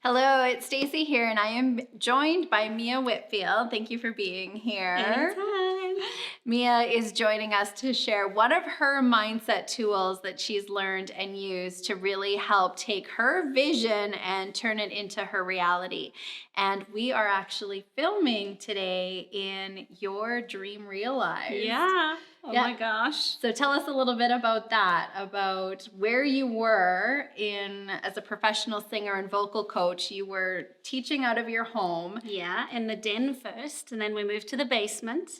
Hello, it's Stacey here, and I am joined by Mia Whitfield. Thank you for being here. Anytime. Mia is joining us to share one of her mindset tools that she's learned and used to really help take her vision and turn it into her reality. And we are actually filming today in your dream realized. Yeah. Oh Yeah. my gosh. So tell us a little bit about that, about where you were as a professional singer and vocal coach. You were teaching out of your home. Yeah, in the den first, and then we moved to the basement.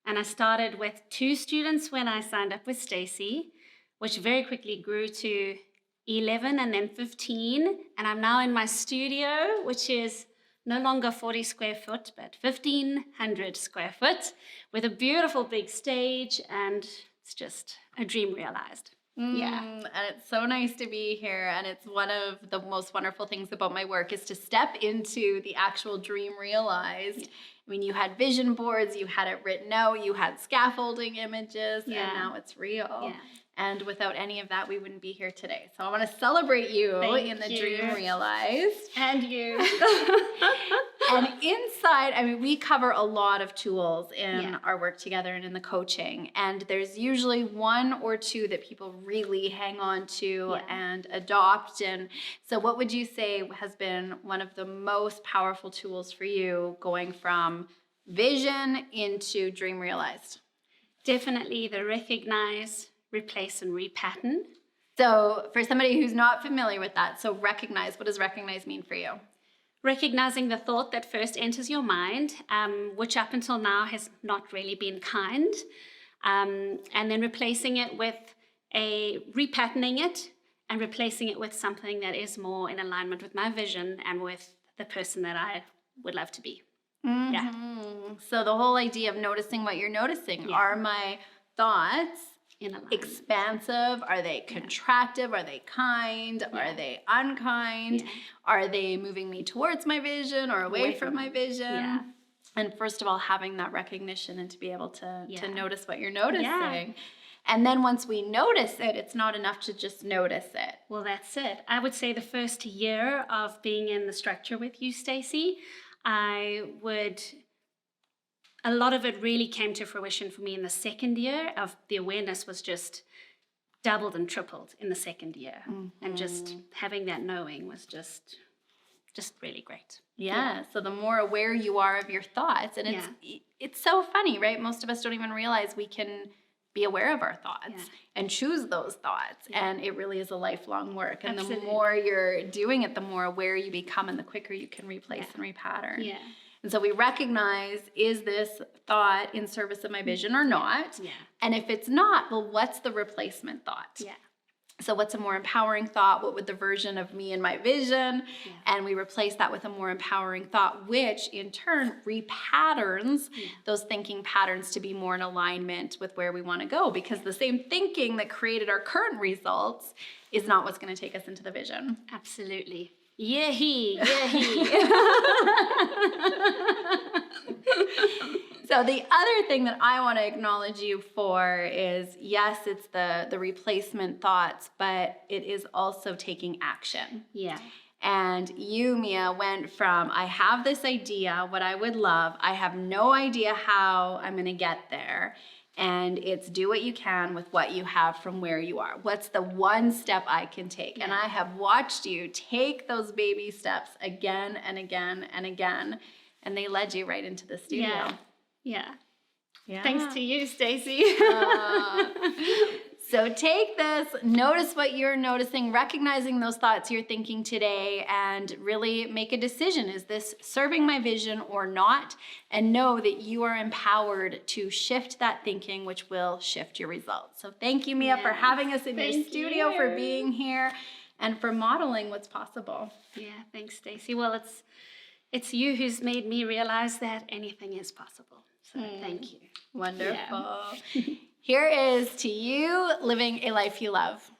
And I started with 2 students when I signed up with Stacey, which very quickly grew to 11 and then 15. And I'm now in my studio, which is no longer 40 square foot, but 1,500 square foot with a beautiful big stage. And it's just a dream realized. Yeah. And it's so nice to be here. And it's one of the most wonderful things about my work is to step into the actual dream realized. Yeah. I mean, you had vision boards, you had it written out, you had scaffolding images, and now it's real. Yeah. And without any of that, we wouldn't be here today. So I want to celebrate you in the dream realized. And you. And inside, I mean, we cover a lot of tools in our work together and in the coaching. And there's usually 1 or 2 that people really hang on to and adopt. And so what would you say has been one of the most powerful tools for you going from vision into dream realized? Definitely the recognize, replace, and repattern. So for somebody who's not familiar with that, so recognize, what does recognize mean for you? Recognizing the thought that first enters your mind, which up until now has not really been kind, and then replacing it with repatterning it and replacing it with something that is more in alignment with my vision and with the person that I would love to be. Mm-hmm. Yeah. So the whole idea of noticing what you're noticing. Are my thoughts expansive? Are they contractive? Are they kind? Are they unkind? Are they moving me towards my vision or away from my vision? Yeah. And first of all, having that recognition and to be able to notice what you're noticing. Yeah. And then once we notice it, it's not enough to just notice it. Well, that's it. I would say the first year of being in the structure with you, Stacey, a lot of it really came to fruition for me in the second year. Of the awareness was just doubled and tripled in the second year. Mm-hmm. And just having that knowing was just really great. Yeah. So the more aware you are of your thoughts, and it's so funny, right? Most of us don't even realize we can be aware of our thoughts and choose those thoughts. Yeah. And it really is a lifelong work. And the more you're doing it, the more aware you become and the quicker you can replace and repattern. Yeah. And so we recognize, is this thought in service of my vision or not? Yeah. And if it's not, well, what's the replacement thought? Yeah. So what's a more empowering thought? What would the version of me and my vision? Yeah. And we replace that with a more empowering thought, which in turn repatterns those thinking patterns to be more in alignment with where we want to go. Because the same thinking that created our current results is not what's going to take us into the vision. Absolutely. Yeah-hee. So the other thing that I want to acknowledge you for is, yes, it's the replacement thoughts, but it is also taking action. Yeah. And you, Mia, went from, I have this idea, what I would love, I have no idea how I'm going to get there. And it's do what you can with what you have from where you are. What's the one step I can take? Yeah. And I have watched you take those baby steps again and again and again. And they led you right into the studio. Yeah. Thanks to you, Stacey. So take this, notice what you're noticing, recognizing those thoughts you're thinking today, and really make a decision. Is this serving my vision or not? And know that you are empowered to shift that thinking, which will shift your results. So thank you, Mia, for having us in your studio, for being here, and for modeling what's possible. Yeah, thanks, Stacey. Well, it's you who's made me realize that anything is possible. So thank you. Wonderful. Yeah. Here is to you living a life you love.